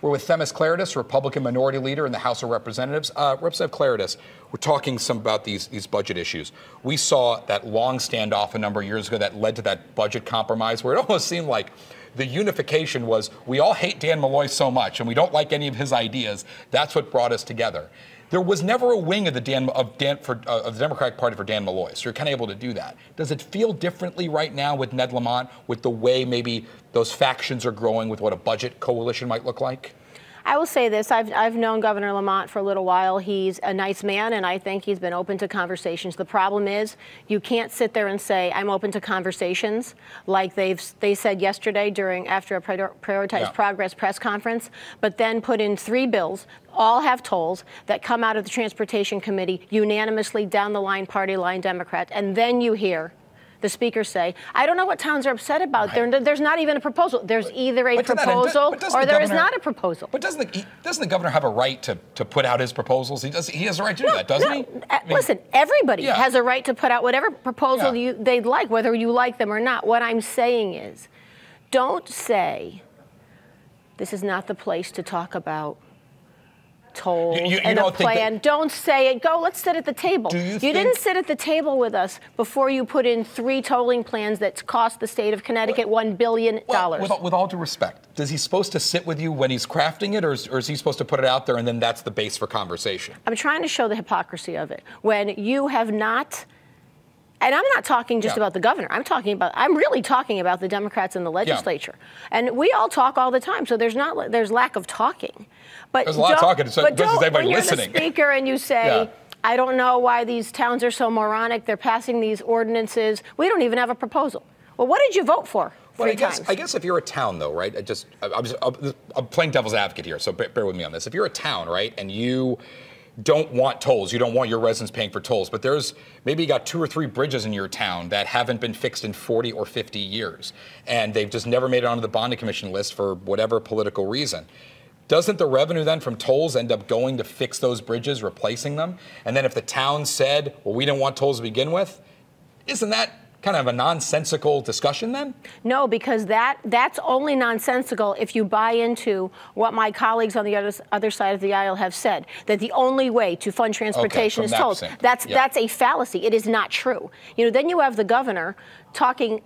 We're with Themis Klarides, Republican Minority Leader in the House of Representatives. Representative Klarides, we're talking some about these budget issues. We saw that long standoff a number of years ago that led to that budget compromise where it almost seemed like the unification was we all hate Dan Malloy so much and we don't like any of his ideas. That's what brought us together. There was never a wing of the Democratic Party for Dan Malloy, so you're kind of able to do that. Does it feel differently right now with Ned Lamont, with the way maybe those factions are growing, with what a budget coalition might look like? I will say this, I've known Governor Lamont for a little while. He's a nice man, and I think he's been open to conversations. The problem is you can't sit there and say, I'm open to conversations, like they said yesterday after a Prioritized Progress press conference, but then put in 3 bills, all have tolls, that come out of the Transportation Committee, unanimously down the line, party line Democrat, and then you hear the speaker say, I don't know what towns are upset about. Right. There's not even a proposal. There's either a proposal or there is not a proposal. But doesn't the governor have a right to put out his proposals? He has a right to do that, doesn't he? Listen, everybody has a right to put out whatever proposal they'd like, whether you like them or not. What I'm saying is, don't say this is not the place to talk about tolls and a plan. Don't say it. Go, let's sit at the table. You didn't sit at the table with us before you put in 3 tolling plans that cost the state of Connecticut $1 billion. Well, with all due respect, is he supposed to sit with you when he's crafting it, or is he supposed to put it out there and then that's the base for conversation? I'm trying to show the hypocrisy of it. When you have not, and I'm not talking just about the governor. I'm really talking about the Democrats in the legislature. And we all talk all the time, so there's lack of talking. But there's a lot of talking, so but does anybody when listening? You're the speaker and you say, I don't know why these towns are so moronic. They're passing these ordinances. We don't even have a proposal. Well, what did you vote for? Well, I guess if you're a town, though, right? I'm playing devil's advocate here, so bear with me on this. If you're a town, right, and you don't want tolls, you don't want your residents paying for tolls, but there's maybe you got 2 or 3 bridges in your town that haven't been fixed in 40 or 50 years, and they've just never made it onto the bonding commission list for whatever political reason. Doesn't the revenue then from tolls end up going to fix those bridges, replacing them? And then if the town said, well, we didn't want tolls to begin with, isn't that kind of a nonsensical discussion then? No, because that's only nonsensical if you buy into what my colleagues on the other side of the aisle have said, that the only way to fund transportation is tolls. That's a fallacy. It is not true. Then you have the governor talking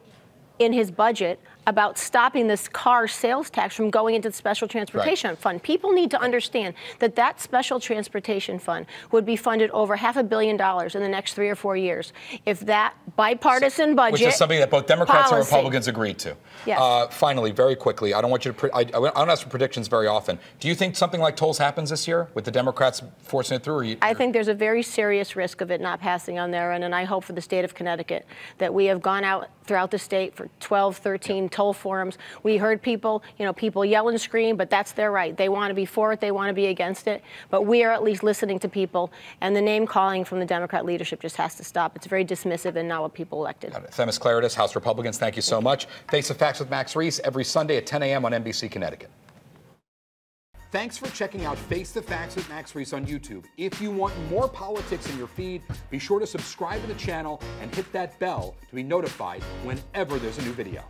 in his budget about stopping this car sales tax from going into the Special Transportation Fund. People need to understand that that Special Transportation Fund would be funded over $500 million in the next 3 or 4 years if that bipartisan budget, which is something that both Democrats and Republicans agreed to. Yes. Finally, very quickly, I don't want you to. I don't ask for predictions very often. Do you think something like tolls happens this year with the Democrats forcing it through? I think there's a very serious risk of it not passing on their end, and I hope for the state of Connecticut that we have gone out throughout the state for 12, 13 toll forums. We heard people yell and scream, but that's their right. They want to be for it, they want to be against it, but we are at least listening to people, and the name calling from the Democrat leadership just has to stop. It's very dismissive and not what people elected. Themis Klarides, House Republicans, thank you so much. Face the Facts with Max Reiss every Sunday at 10 a.m. on NBC Connecticut. Thanks for checking out Face the Facts with Max Reiss on YouTube. If you want more politics in your feed, be sure to subscribe to the channel and hit that bell to be notified whenever there's a new video.